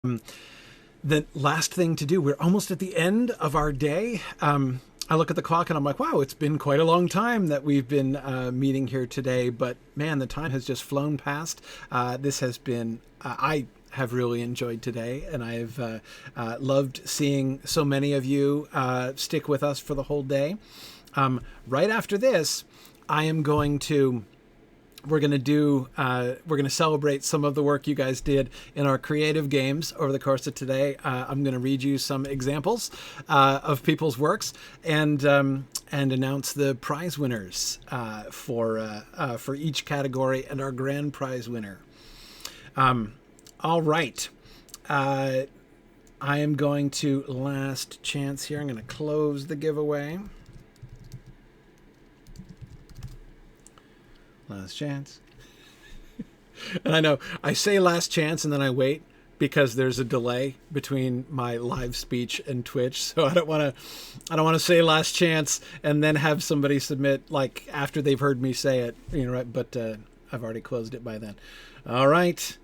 The last thing to do, we're almost at the end of our day. I look at the clock and I'm like, wow, it's been quite a long time that we've been meeting here today. But man, the time has just flown past. This has been, I have really enjoyed today, and I've loved seeing so many of you stick with us for the whole day. Right after this, I am going to we're going to celebrate some of the work you guys did in our creative games over the course of today. I'm going to read you some examples of people's works and announce the prize winners for each category and our grand prize winner. All right. I am going to last chance here. I'm going to close the giveaway. Last chance. And I know I say last chance and then I wait because there's a delay between my live speech and Twitch. So I don't want to say last chance and then have somebody submit like after they've heard me say it, right? But I've already closed it by then. All right.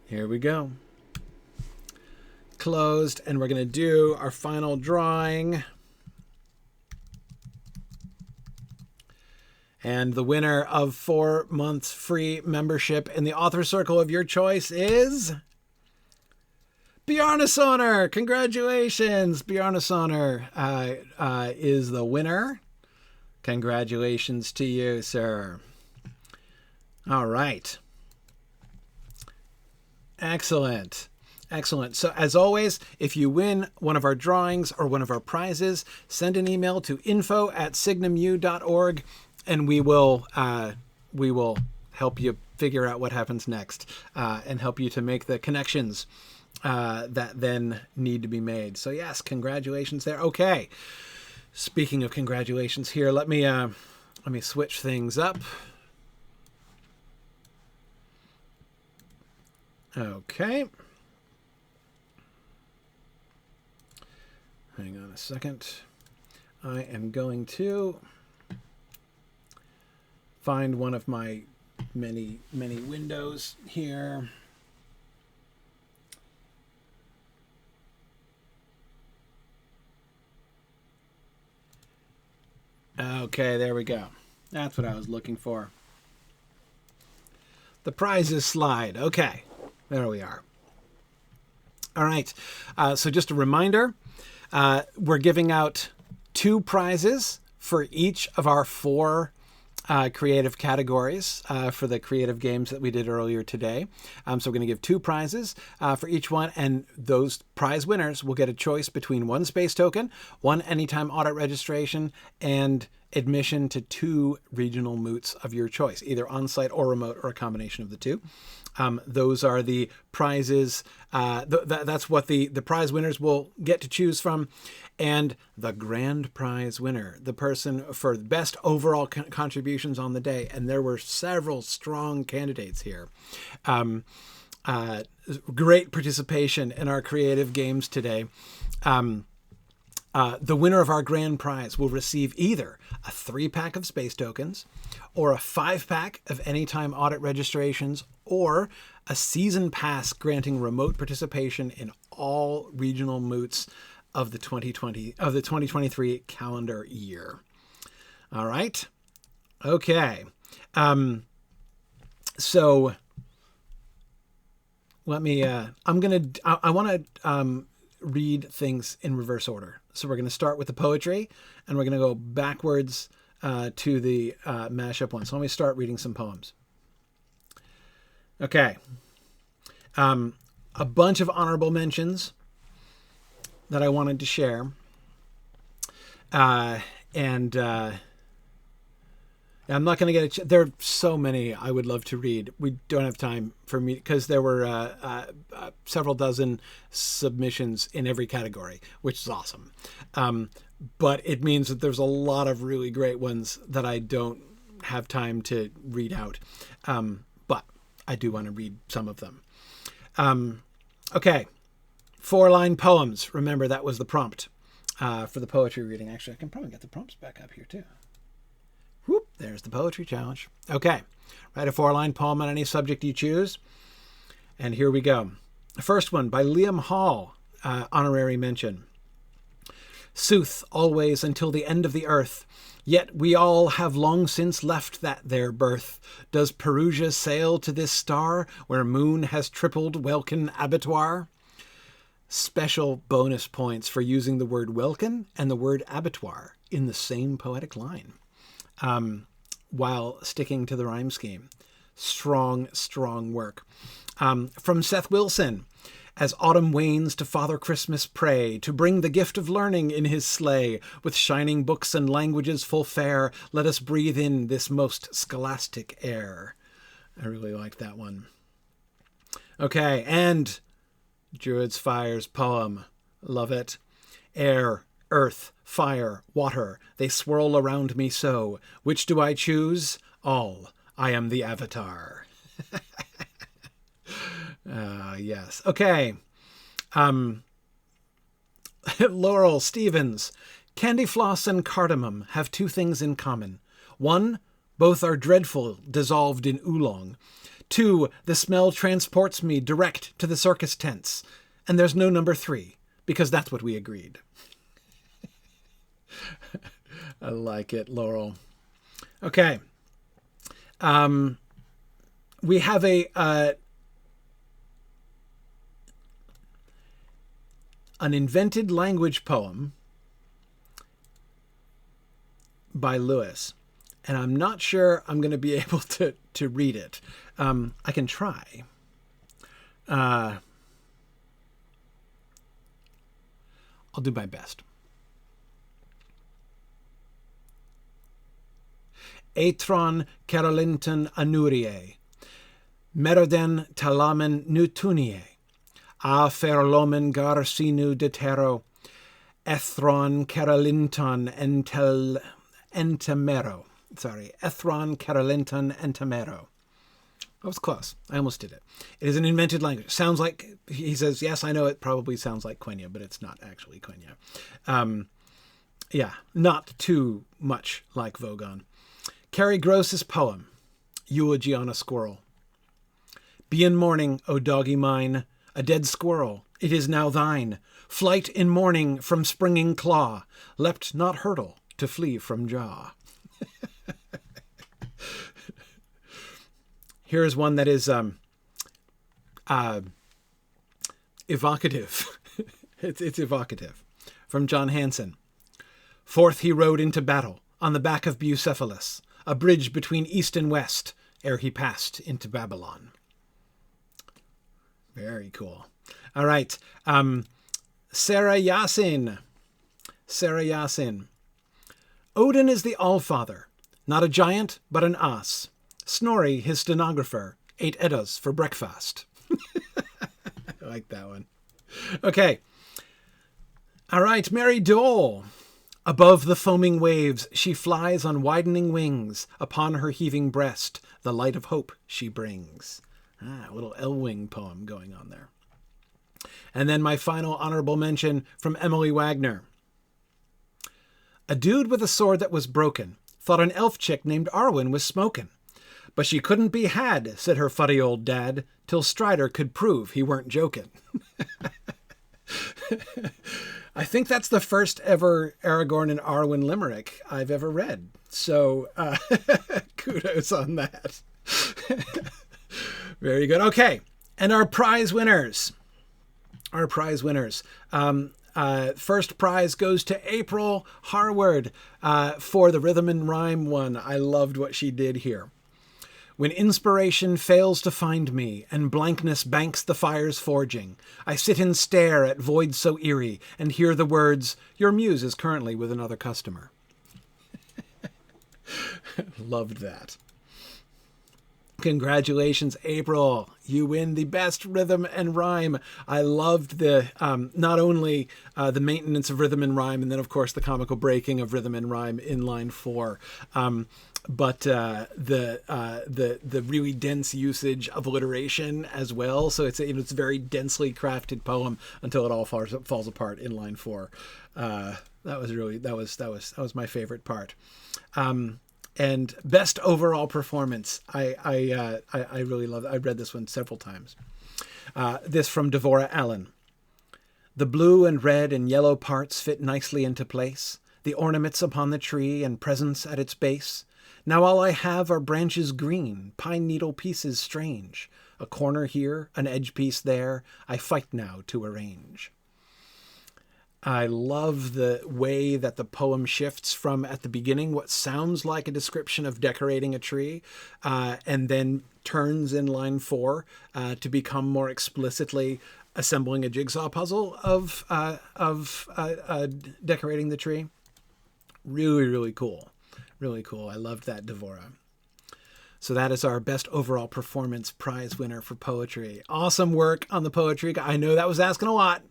Here we go. Closed, and we're going to do our final drawing. And the winner of 4 months free membership in the author circle of your choice is Bjarnasoner. Congratulations. Bjarnasoner is the winner. Congratulations to you, sir. All right. Excellent. Excellent. So as always, if you win one of our drawings or one of our prizes, send an email to info@signumu.org. And we will help you figure out what happens next and help you to make the connections that then need to be made. So yes, congratulations there. Okay. Speaking of congratulations here, let me switch things up. Okay. Hang on a second. I am going to find one of my many windows here. Okay, there we go. That's what I was looking for. The prizes slide. Okay, there we are. All right, so just a reminder, we're giving out 2 prizes for each of our 4 creative categories for the creative games that we did earlier today. So we're going to give 2 prizes for each one, and those prize winners will get a choice between 1 space token, 1 anytime audit registration, and admission to 2 regional moots of your choice, either on-site or remote or a combination of the 2. Those are the prizes. That's what the prize winners will get to choose from. And the grand prize winner, the person for best overall contributions on the day. And there were several strong candidates here. Great participation in our creative games today. The winner of our grand prize will receive either a 3-pack of space tokens or a 5-pack of anytime audit registrations or a season pass granting remote participation in all regional moots of the 2023 calendar year. All right. Okay. So let me, I want to read things in reverse order. So we're going to start with the poetry and we're going to go backwards to the mashup one. So let me start reading some poems. Okay. A bunch of honorable mentions that I wanted to share. I'm not going to get there are so many I would love to read. We don't have time for me because there were several dozen submissions in every category, which is awesome. But it means that there's a lot of really great ones that I don't have time to read out. But I do want to read some of them. Okay. 4-line poems. Remember, that was the prompt for the poetry reading. Actually, I can probably get the prompts back up here too. Whoop, there's the poetry challenge. Okay. Write a 4-line poem on any subject you choose. And here we go. First one by Liam Hall, honorary mention. Sooth always until the end of the earth, yet we all have long since left that their birth. Does Perugia sail to this star, where moon has tripled Welkin abattoir? Special bonus points for using the word Welkin and the word abattoir in the same poetic line, while sticking to the rhyme scheme. Strong, strong work. From Seth Wilson. As autumn wanes to Father Christmas pray, to bring the gift of learning in his sleigh, with shining books and languages full fair, let us breathe in this most scholastic air. I really liked that one. Okay, and Druid's Fire's poem. Love it. Air, earth, fire, water, they swirl around me so. Which do I choose? All. I am the Avatar. Yes. Okay. Laurel Stevens. Candy floss and cardamom have two things in common. One, both are dreadful, dissolved in oolong. Two, the smell transports me direct to the circus tents. And there's no number three, because that's what we agreed. I like it, Laurel. Okay. We have an invented language poem by Lewis, and I'm not sure I'm going to be able to read it. I can try. I'll do my best. Eitron Carolinton Anurie, Meroden Talamen Nutunie, A Ferlomen Garcinu Detero, Ethron Carolinton Entemero. Ethron Carolinton Entemero. I was close. I almost did it. It is an invented language. Sounds like, he says, yes, I know it probably sounds like Quenya, but it's not actually Quenya. Yeah, not too much like Vogon. Carrie Gross's poem, Eulogy on a Squirrel. Be in mourning, O doggy mine, a dead squirrel, it is now thine. Flight in mourning from springing claw, leapt not hurdle to flee from jaw. Here is one that is evocative. It's evocative. From John Hanson. Forth he rode into battle on the back of Bucephalus, a bridge between east and west, ere he passed into Babylon. Very cool. All right. Sarah Yassin. Sarah Yassin. Odin is the Allfather, not a giant, but an ass. Snorri, his stenographer, ate Eddas for breakfast. I like that one. Okay. All right, Mary Dole. Above the foaming waves, she flies on widening wings. Upon her heaving breast, the light of hope she brings. A little Elwing poem going on there. And then my final honorable mention from Emily Wagner. A dude with a sword that was broken thought an elf chick named Arwen was smoking. But she couldn't be had, said her fuddy old dad, till Strider could prove he weren't joking. I think that's the first ever Aragorn and Arwen limerick I've ever read. So kudos on that. Very good. Okay. And our prize winners. First prize goes to April Harward for the rhythm and rhyme one. I loved what she did here. When inspiration fails to find me, and blankness banks the fire's forging, I sit and stare at void so eerie, and hear the words, your muse is currently with another customer. Loved that. Congratulations, April. You win the best rhythm and rhyme. I loved the not only the maintenance of rhythm and rhyme, and then, of course, the comical breaking of rhythm and rhyme in line 4. But the really dense usage of alliteration as well. So it's a very densely crafted poem until it all falls apart in line 4. That was my favorite part. And best overall performance. I really love it. I read this one several times. This from Devorah Allen. The blue and red and yellow parts fit nicely into place, the ornaments upon the tree and presents at its base. Now all I have are branches green, pine needle pieces strange. A corner here, an edge piece there, I fight now to arrange. I love the way that the poem shifts from, at the beginning, what sounds like a description of decorating a tree, and then turns in line 4 to become more explicitly assembling a jigsaw puzzle of decorating the tree. Really, really cool. Really cool. I loved that, Devorah. So that is our best overall performance prize winner for poetry. Awesome work on the poetry. I know that was asking a lot.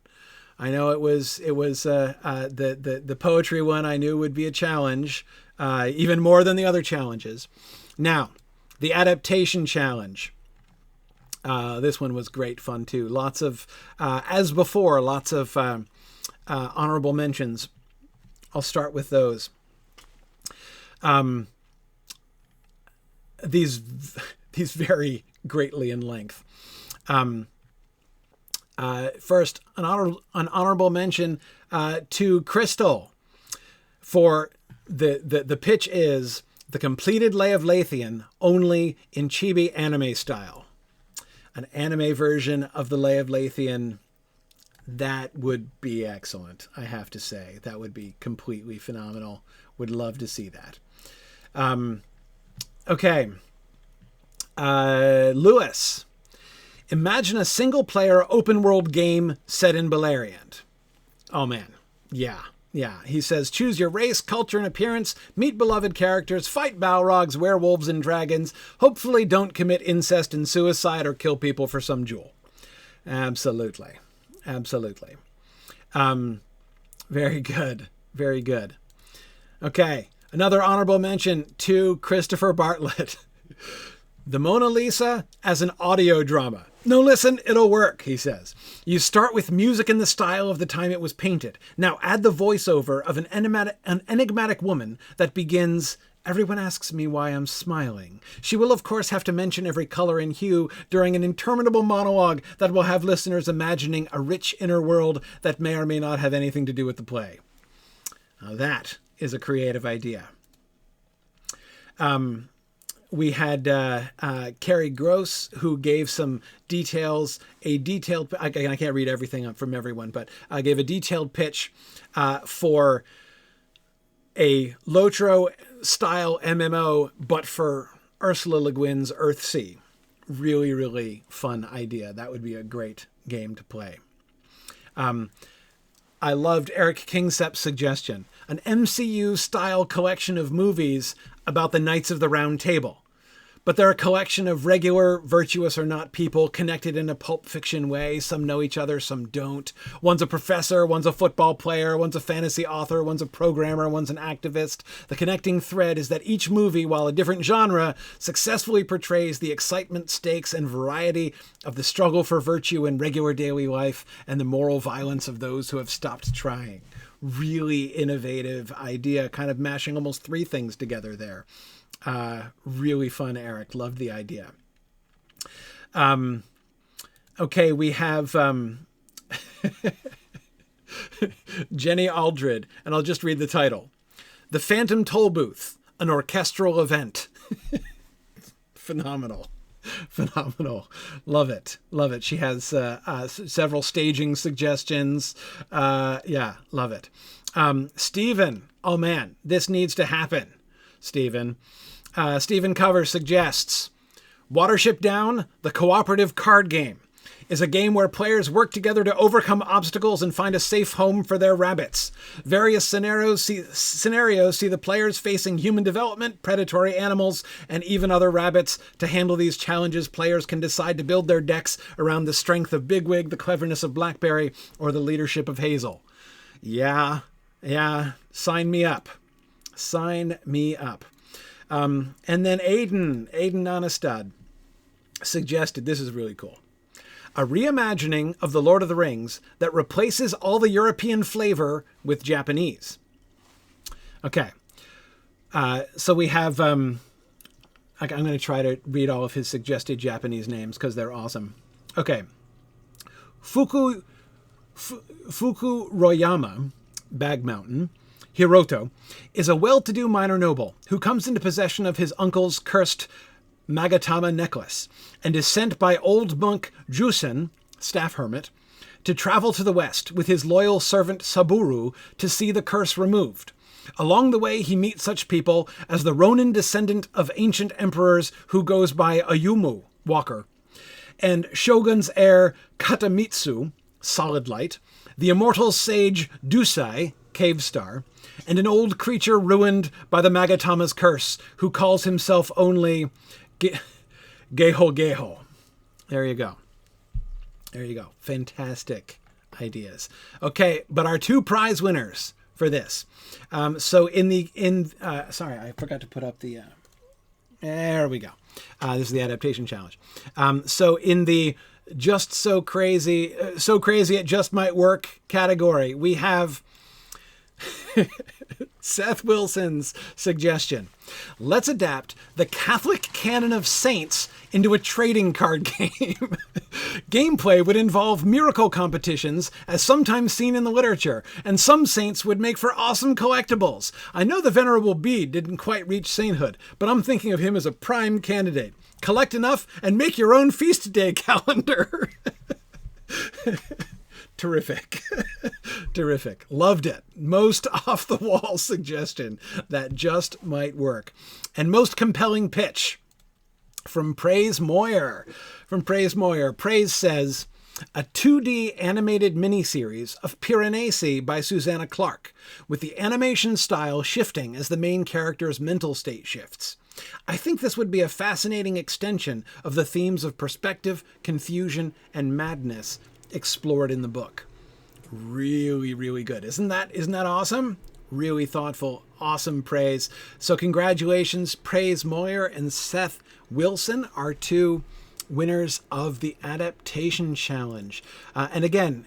I know it was the poetry one I knew would be a challenge, even more than the other challenges. Now, the adaptation challenge. This one was great fun too. Lots of, as before, lots of honorable mentions. I'll start with those. These vary greatly in length. First, an honorable mention to Crystal for the pitch is the completed Lay of Lathian only in chibi anime style. An anime version of the Lay of Lathian, that would be excellent, I have to say. That would be completely phenomenal. Would love to see that. Okay. Lewis. Imagine a single-player open-world game set in Beleriand. Oh, man. Yeah. He says, choose your race, culture, and appearance, meet beloved characters, fight Balrogs, werewolves, and dragons. Hopefully don't commit incest and suicide or kill people for some jewel. Absolutely. Very good. Very good. Okay. Another honorable mention to Christopher Bartlett. The Mona Lisa as an audio drama. No, listen, it'll work, he says. You start with music in the style of the time it was painted. Now add the voiceover of an enigmatic woman that begins, everyone asks me why I'm smiling. She will, of course, have to mention every color and hue during an interminable monologue that will have listeners imagining a rich inner world that may or may not have anything to do with the play. Now that is a creative idea. We had Carrie Gross, who gave some details, I can't read everything from everyone, but gave a detailed pitch for a Lotro-style MMO, but for Ursula Le Guin's Earthsea. Really, really fun idea. That would be a great game to play. I loved Eric Kingsep's suggestion. An MCU-style collection of movies about the Knights of the Round Table. But they're a collection of regular, virtuous or not people connected in a pulp fiction way. Some know each other, some don't. One's a professor, one's a football player, one's a fantasy author, one's a programmer, one's an activist. The connecting thread is that each movie, while a different genre, successfully portrays the excitement, stakes, and variety of the struggle for virtue in regular daily life and the moral violence of those who have stopped trying. Really innovative idea, kind of mashing almost 3 things together there. Really fun, Eric. Loved the idea. Okay, we have Jenny Aldred, and I'll just read the title. The Phantom Toll Booth, an orchestral event. Phenomenal. Love it. She has several staging suggestions. Yeah, love it. Stephen, oh man, this needs to happen. Stephen Cover suggests Watership Down, the cooperative card game, is a game where players work together to overcome obstacles and find a safe home for their rabbits. Various scenarios see the players facing human development, predatory animals, and even other rabbits. To handle these challenges, players can decide to build their decks around the strength of Bigwig, the cleverness of Blackberry, or the leadership of Hazel. Yeah, sign me up. And then Aidan Onestad suggested, this is really cool, a reimagining of The Lord of the Rings that replaces all the European flavor with Japanese. Okay. So we have, I'm going to try to read all of his suggested Japanese names because they're awesome. Okay. Fukuroyama, Bag Mountain, Hiroto, is a well-to-do minor noble who comes into possession of his uncle's cursed Magatama necklace and is sent by old monk Jusen, staff hermit, to travel to the west with his loyal servant Saburo to see the curse removed. Along the way, he meets such people as the Ronin descendant of ancient emperors who goes by Ayumu, Walker, and Shogun's heir Katamitsu, Solid Light, the immortal sage Dusai, Cave Star, and an old creature ruined by the Magatama's curse who calls himself only Geho Geho. There you go. There you go. Fantastic ideas. Okay, but our two prize winners for this. Sorry, I forgot to put up the, there we go. This is the adaptation challenge. So in the just so crazy it just might work category, we have Seth Wilson's suggestion. Let's adapt the Catholic canon of saints into a trading card game. Gameplay would involve miracle competitions, as sometimes seen in the literature, and some saints would make for awesome collectibles. I know the Venerable Bede didn't quite reach sainthood, but I'm thinking of him as a prime candidate. Collect enough and make your own feast day calendar. Terrific. Terrific. Loved it. Most off-the-wall suggestion that just might work. And most compelling pitch from Praise Moyer. Praise says, a 2D animated miniseries of Piranesi by Susanna Clark, with the animation style shifting as the main character's mental state shifts. I think this would be a fascinating extension of the themes of perspective, confusion, and madness explored in the book. Really, really good. Isn't that awesome? Really thoughtful, awesome praise. So congratulations, Praise Moyer and Seth Wilson, our two winners of the adaptation challenge. And again,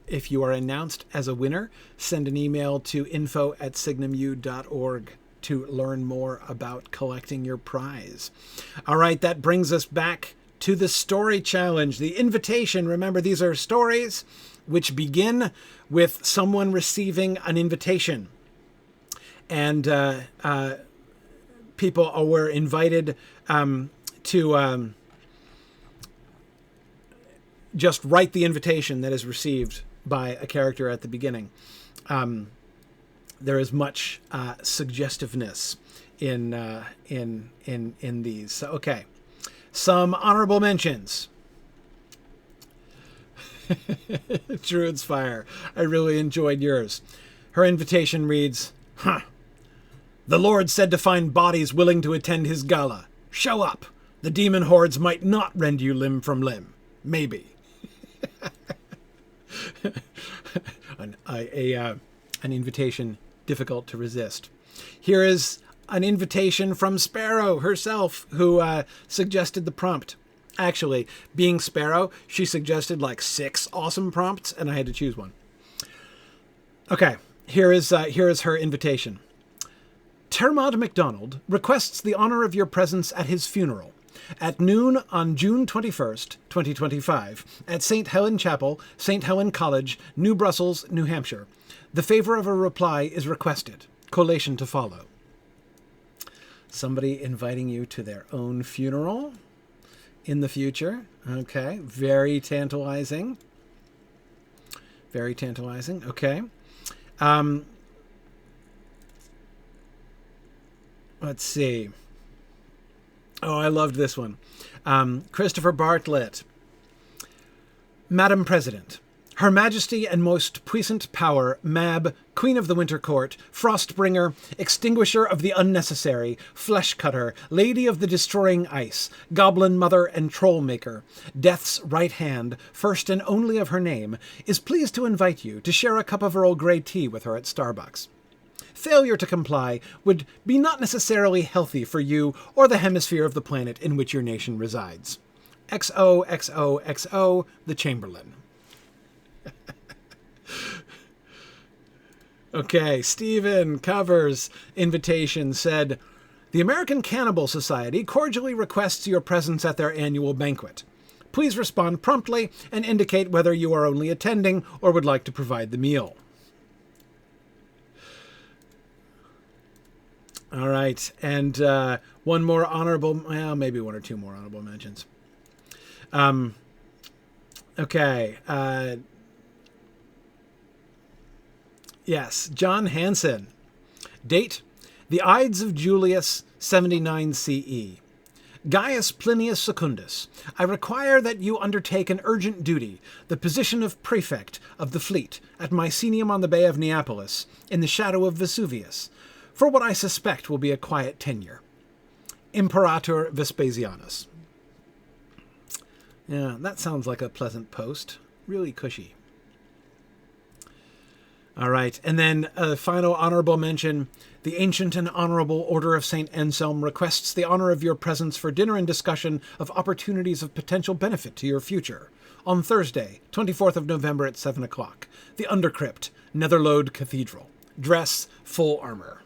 if you are announced as a winner, send an email to info@signumu.org to learn more about collecting your prize. All right, that brings us back to the story challenge, the invitation. Remember, these are stories which begin with someone receiving an invitation. And people were invited to just write the invitation that is received by a character at the beginning. There is much suggestiveness in these. So, okay. Some honorable mentions. Druid's Fire. I really enjoyed yours. Her invitation reads, The Lord said to find bodies willing to attend his gala. Show up. The demon hordes might not rend you limb from limb. Maybe. An invitation difficult to resist. Here is an invitation from Sparrow herself, who suggested the prompt. Actually, being Sparrow, she suggested like 6 awesome prompts, and I had to choose one. Okay, here is her invitation. Termod MacDonald requests the honor of your presence at his funeral at noon on June 21st, 2025, at St. Helen Chapel, St. Helen College, New Brussels, New Hampshire. The favor of a reply is requested. Collation to follow. Somebody inviting you to their own funeral in the future. Okay. Very tantalizing. Very tantalizing. Okay. Let's see. Oh, I loved this one. Christopher Bartlett. Madam President, Her Majesty and Most Puissant Power, Mab, Queen of the Winter Court, Frostbringer, Extinguisher of the Unnecessary, Flesh Cutter, Lady of the Destroying Ice, Goblin Mother and Troll Maker, Death's right hand, first and only of her name, is pleased to invite you to share a cup of Earl Grey tea with her at Starbucks. Failure to comply would be not necessarily healthy for you or the hemisphere of the planet in which your nation resides. XOXOXO, the Chamberlain. Okay, Stephen Covers' invitation said, The American Cannibal Society cordially requests your presence at their annual banquet. please respond promptly and indicate whether you are only attending or would like to provide the meal. All right, and one more honorable, well, maybe one or two more honorable mentions. Okay. Yes, John Hansen. Date, the Ides of Julius, 79 CE. Gaius Plinius Secundus, I require that you undertake an urgent duty, the position of prefect of the fleet at Mycenium on the Bay of Neapolis, in the shadow of Vesuvius, for what I suspect will be a quiet tenure. Imperator Vespasianus. Yeah, that sounds like a pleasant post. Really cushy. All right, and then a final honorable mention. The Ancient and Honorable Order of St. Anselm requests the honor of your presence for dinner and discussion of opportunities of potential benefit to your future. On Thursday, 24th of November at 7 o'clock. The Undercrypt, Netherlode Cathedral. Dress, full armor.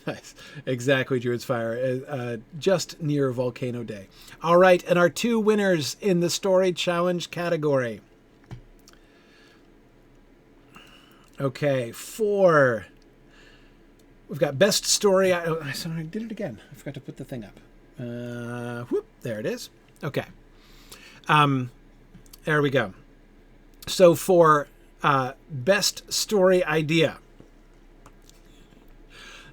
Nice. Exactly, Druid's Fire. Just near Volcano Day. All right, and our two winners in the Story Challenge category. Okay, we've got Best Story. I did it again. I forgot to put the thing up. There it is. Okay. There we go. So for Best Story Idea,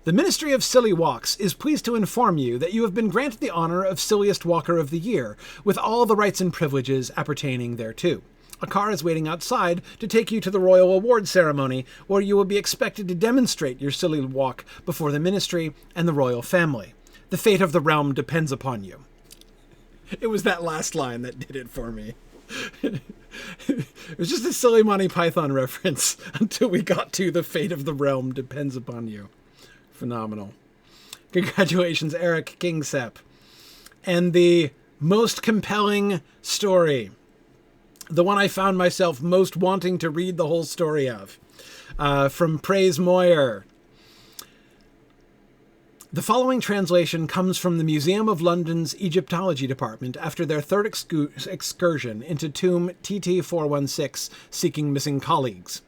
the Ministry of Silly Walks is pleased to inform you that you have been granted the honor of Silliest Walker of the Year, with all the rights and privileges appertaining thereto. A car is waiting outside to take you to the Royal Award Ceremony, where you will be expected to demonstrate your silly walk before the Ministry and the royal family. The fate of the realm depends upon you. It was that last line that did it for me. It was just a silly Monty Python reference until we got to the fate of the realm depends upon you. Phenomenal. Congratulations, Eric Kingsep. And the most compelling story, the one I found myself most wanting to read the whole story of, from Praise Moyer. The following translation comes from the Museum of London's Egyptology Department after their third excursion into tomb TT416 seeking missing colleagues.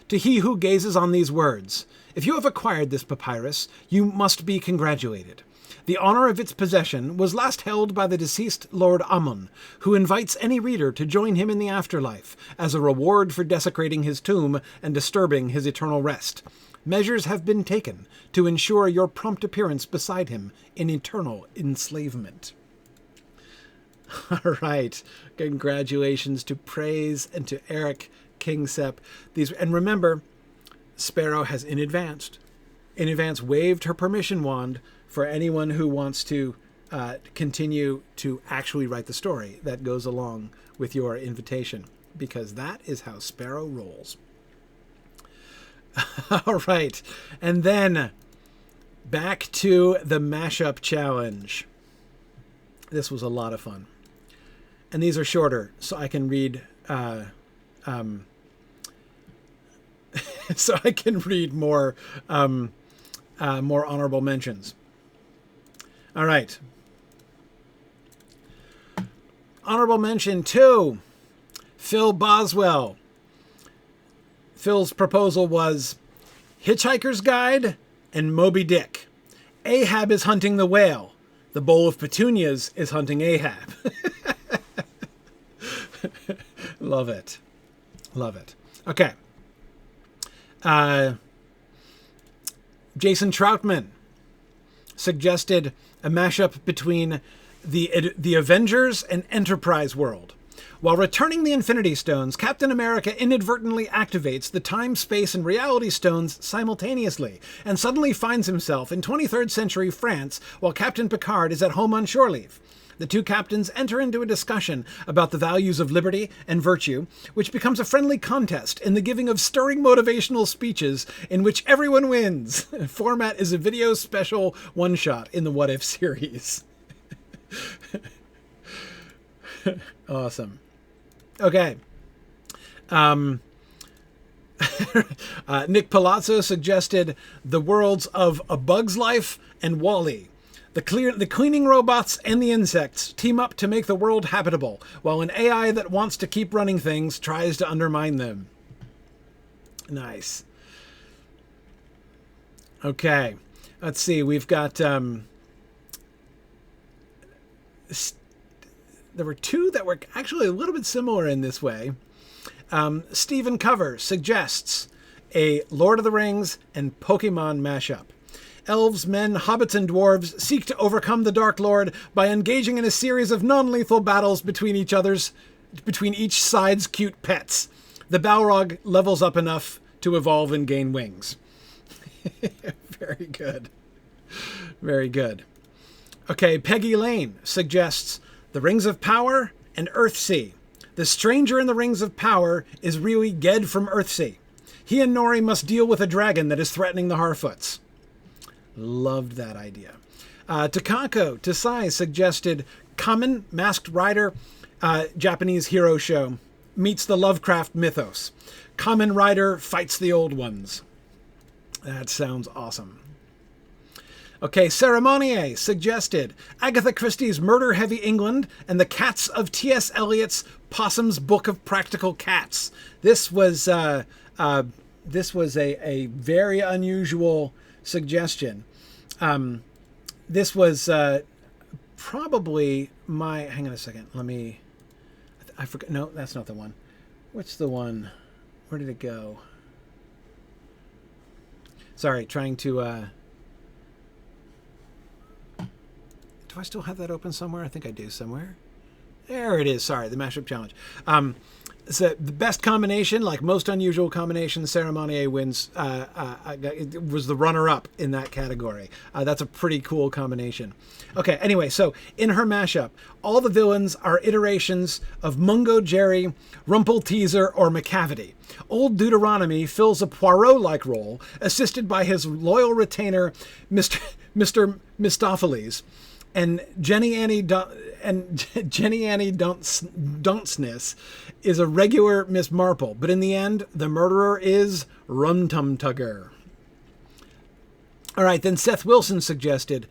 To he who gazes on these words, if you have acquired this papyrus, you must be congratulated. The honor of its possession was last held by the deceased Lord Amun, who invites any reader to join him in the afterlife as a reward for desecrating his tomb and disturbing his eternal rest. Measures have been taken to ensure your prompt appearance beside him in eternal enslavement. All right. Congratulations to Praise and to Eric Kingsep. And remember, Sparrow has in advance waved her permission wand for anyone who wants to continue to actually write the story that goes along with your invitation, because that is how Sparrow rolls. All right. And then back to the mashup challenge. This was a lot of fun. And these are shorter, so I can read so I can read more honorable mentions. All right. Honorable mention 2, Phil Boswell. Phil's proposal was Hitchhiker's Guide and Moby Dick. Ahab is hunting the whale. The bowl of petunias is hunting Ahab. Love it. Love it. Okay. Jason Troutman suggested a mashup between the Avengers and Enterprise world. While returning the Infinity Stones, Captain America inadvertently activates the Time, Space, and Reality Stones simultaneously, and suddenly finds himself in 23rd century France while Captain Picard is at home on shore leave. The two captains enter into a discussion about the values of liberty and virtue, which becomes a friendly contest in the giving of stirring motivational speeches in which everyone wins. Format is a video special one-shot in the What If series. Awesome. Okay. Nick Palazzo suggested the worlds of A Bug's Life and WALL-E. The cleaning robots and the insects team up to make the world habitable, while an AI that wants to keep running things tries to undermine them. Nice. Okay, let's see. We've got... there were two that were actually a little bit similar in this way. Stephen Cover suggests a Lord of the Rings and Pokemon mashup. Elves, men, hobbits, and dwarves seek to overcome the Dark Lord by engaging in a series of non-lethal battles between each side's cute pets. The Balrog levels up enough to evolve and gain wings. Very good. Very good. Okay, Peggy Lane suggests the Rings of Power and Earthsea. The stranger in the Rings of Power is really Ged from Earthsea. He and Nori must deal with a dragon that is threatening the Harfoots. Loved that idea. Takako Tasai suggested Kamen Masked Rider Japanese hero show meets the Lovecraft mythos. Kamen Rider fights the old ones. That sounds awesome. Okay, Ceremonier suggested Agatha Christie's Murder-Heavy England and the Cats of T.S. Eliot's Possum's Book of Practical Cats. This was a very unusual suggestion. This was probably my... Hang on a second. I forgot. No, that's not the one. What's the one? Where did it go? Sorry, trying to... Do I still have that open somewhere? I think I do somewhere. There it is. Sorry, the mashup challenge. So the best combination, like most unusual combinations, Ceremonier wins. It was the runner-up in that category. That's a pretty cool combination. Okay, anyway, so in her mashup, all the villains are iterations of Mungo Jerry, Rumpelteazer, or McCavity. Old Deuteronomy fills a Poirot-like role, assisted by his loyal retainer, Mr. Mistopheles. And Jenny Annie Dunceness is a regular Miss Marple, but in the end, the murderer is Rum Tum Tugger. All right, then Seth Wilson suggested,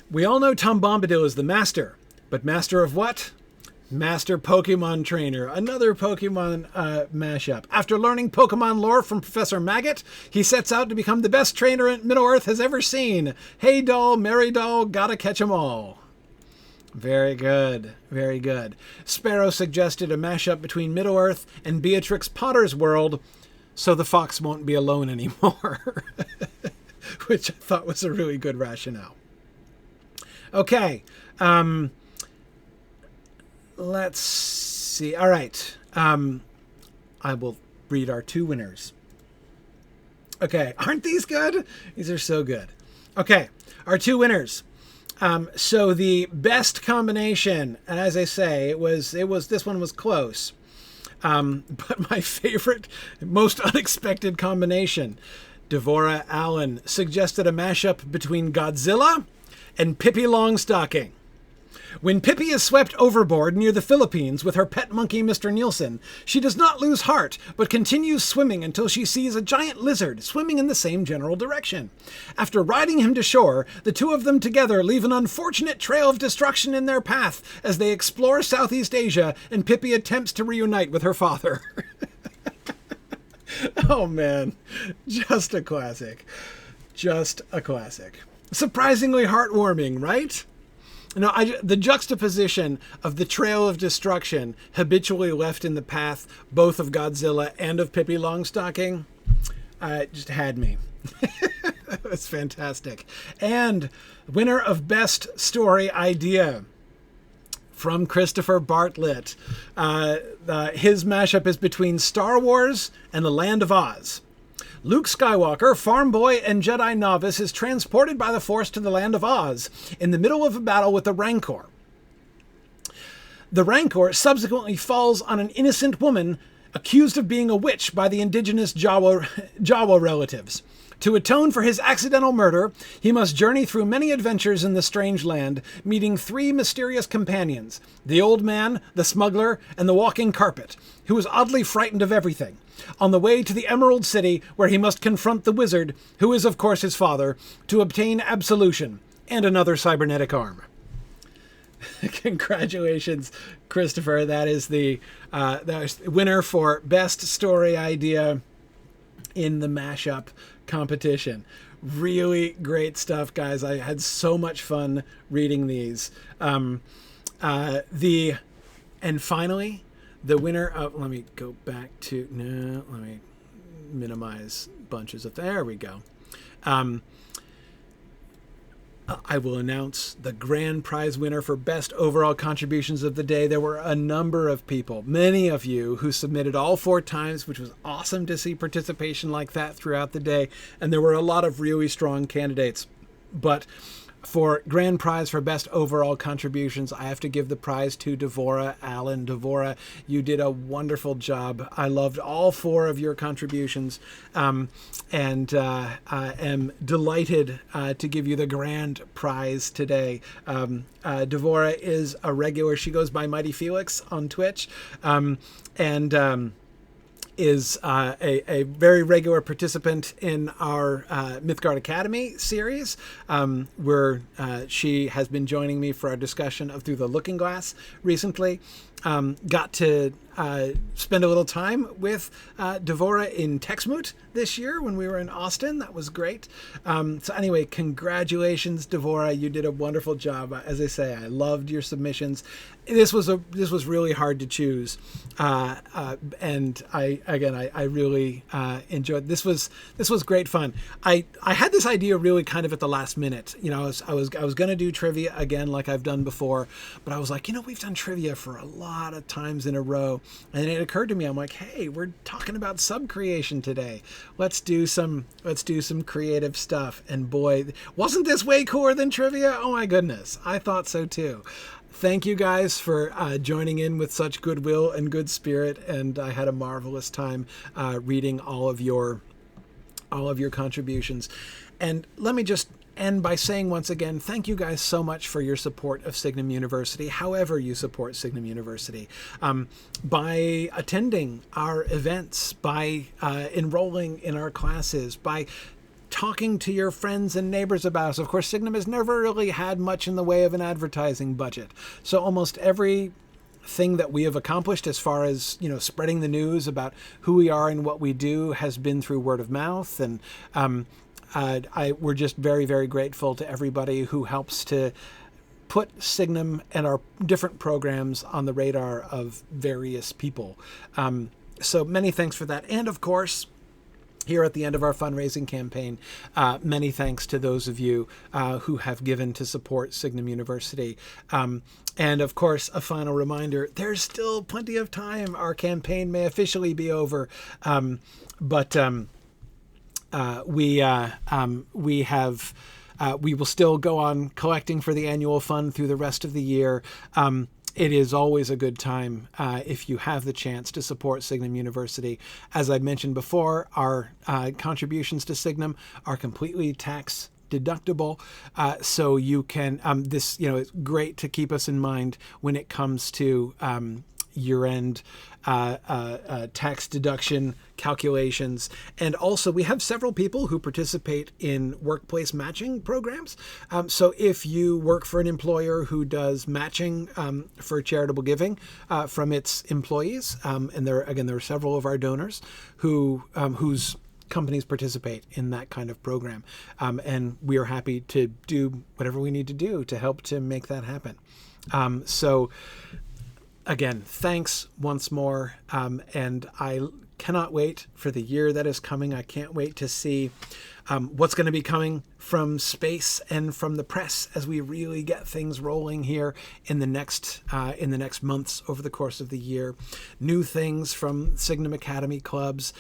we all know Tom Bombadil is the master, but master of what? Master Pokemon Trainer, another Pokemon mashup. After learning Pokemon lore from Professor Maggot, he sets out to become the best trainer Middle-earth has ever seen. Hey doll, Mary doll, gotta catch 'em all. Very good, very good. Sparrow suggested a mashup between Middle-earth and Beatrix Potter's world, so the fox won't be alone anymore, which I thought was a really good rationale. Okay, let's see. All right. I will read our two winners. Okay. Aren't these good? These are so good. Okay. Our two winners. So the best combination, and as I say, this one was close. But my favorite, most unexpected combination, Devora Allen suggested a mashup between Godzilla and Pippi Longstocking. When Pippi is swept overboard near the Philippines with her pet monkey, Mr. Nielsen, she does not lose heart, but continues swimming until she sees a giant lizard swimming in the same general direction. After riding him to shore, the two of them together leave an unfortunate trail of destruction in their path as they explore Southeast Asia and Pippi attempts to reunite with her father. Oh man, just a classic. Just a classic. Surprisingly heartwarming, right? No, the juxtaposition of the trail of destruction habitually left in the path both of Godzilla and of Pippi Longstocking just had me. That was fantastic. And winner of Best Story Idea from Christopher Bartlett. His mashup is between Star Wars and the Land of Oz. Luke Skywalker, farm boy and Jedi novice, is transported by the Force to the Land of Oz in the middle of a battle with the Rancor. The Rancor subsequently falls on an innocent woman accused of being a witch by the indigenous Jawa relatives. To atone for his accidental murder, he must journey through many adventures in the strange land, meeting three mysterious companions, the old man, the smuggler, and the walking carpet, who is oddly frightened of everything, on the way to the Emerald City, where he must confront the wizard, who is of course his father, to obtain absolution. and another cybernetic arm. Congratulations, Christopher. That is the winner for Best Story Idea in the Mashup competition. Really great stuff, guys. I had so much fun reading these. And finally, the winner of, let me go back to, no, let me minimize bunches of, there we go. I will announce the grand prize winner for best overall contributions of the day. There were a number of people, many of you, who submitted all 4 times, which was awesome to see participation like that throughout the day. And there were a lot of really strong candidates. But for grand prize for best overall contributions, I have to give the prize to Devora Allen. Devora, you did a wonderful job. I loved all 4 of your contributions, and I am delighted to give you the grand prize today. Devora is a regular. She goes by Mighty Felix on Twitch, is a very regular participant in our Mythgard Academy series, where she has been joining me for our discussion of Through the Looking Glass recently. Got to spend a little time with Devora in Texmoot this year when we were in Austin. That was great. So anyway, congratulations, Devora. You did a wonderful job. As I say, I loved your submissions. This was really hard to choose, and I really enjoyed. This was great fun. I had this idea really kind of at the last minute. You know, I was going to do trivia again like I've done before, but I was like, we've done trivia for a lot of times in a row, and it occurred to me, I'm like, hey, we're talking about sub creation today. Let's do some creative stuff. And boy, wasn't this way cooler than trivia? Oh my goodness, I thought so too. Thank you guys for joining in with such goodwill and good spirit, and I had a marvelous time reading all of your contributions. And let me just end by saying once again, thank you guys so much for your support of Signum University, however you support Signum University, by attending our events, by enrolling in our classes, by talking to your friends and neighbors about us. Of course, Signum has never really had much in the way of an advertising budget. So almost every thing that we have accomplished as far as, spreading the news about who we are and what we do has been through word of mouth. And we're just very, very grateful to everybody who helps to put Signum and our different programs on the radar of various people. So many thanks for that. And of course, here at the end of our fundraising campaign, many thanks to those of you who have given to support Signum University. And of course, a final reminder, there's still plenty of time. Our campaign may officially be over, but we will still go on collecting for the annual fund through the rest of the year. It is always a good time if you have the chance to support Signum University. As I mentioned before, our contributions to Signum are completely tax deductible, so you can. It's great to keep us in mind when it comes to year-end tax deduction calculations. And also, we have several people who participate in workplace matching programs. So if you work for an employer who does matching for charitable giving from its employees, and there are several of our donors whose companies participate in that kind of program. And we are happy to do whatever we need to do to help to make that happen. So again, thanks once more, and I cannot wait for the year that is coming. I can't wait to see what's going to be coming from space and from the press as we really get things rolling here in the next months over the course of the year. New things from Signum Academy clubs,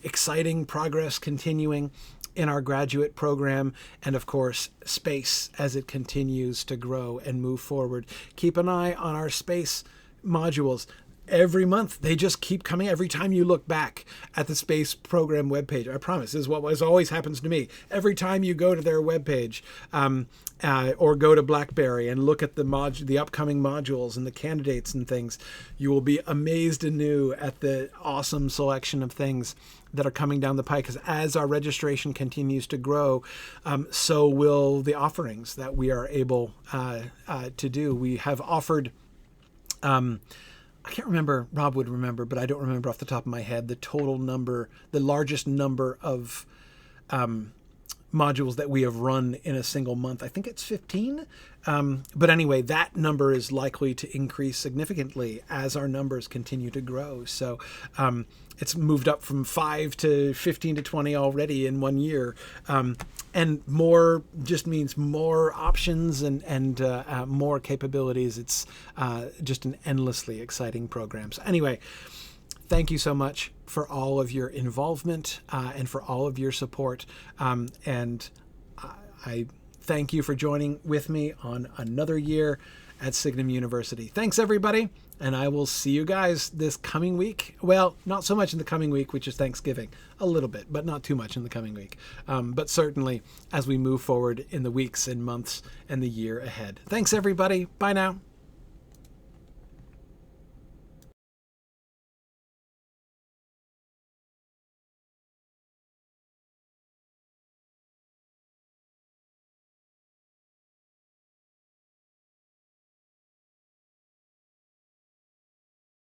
exciting progress continuing in our graduate program, and of course, space as it continues to grow and move forward. Keep an eye on our space modules. every month they just keep coming. Every time you look back at the space program webpage, I promise, this is what always happens to me. Every time you go to their webpage, or go to BlackBerry and look at the upcoming modules and the candidates and things, you will be amazed anew at the awesome selection of things that are coming down the pike. Because as our registration continues to grow, so will the offerings that we are able to do. We have offered, I can't remember, Rob would remember, but I don't remember off the top of my head the total number, the largest number of modules that we have run in a single month. I think it's 15. But anyway, that number is likely to increase significantly as our numbers continue to grow. So it's moved up from 5 to 15 to 20 already in 1 year. And more just means more options and more capabilities. It's just an endlessly exciting program. So anyway, thank you so much for all of your involvement and for all of your support. And I thank you for joining with me on another year at Signum University. Thanks, everybody. And I will see you guys this coming week. Well, not so much in the coming week, which is Thanksgiving. A little bit, but not too much in the coming week. But certainly as we move forward in the weeks and months and the year ahead. Thanks, everybody. Bye now.